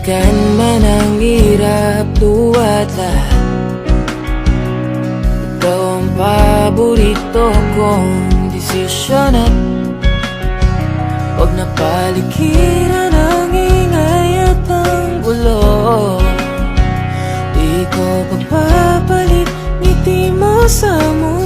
Balikan man ang hirap, duwa't lahat, ikaw ang paborito kong desisyon. At huwag na palikiran ang ingay at ang gulo. Di ko pagpapalit ngiti mo sa mundo.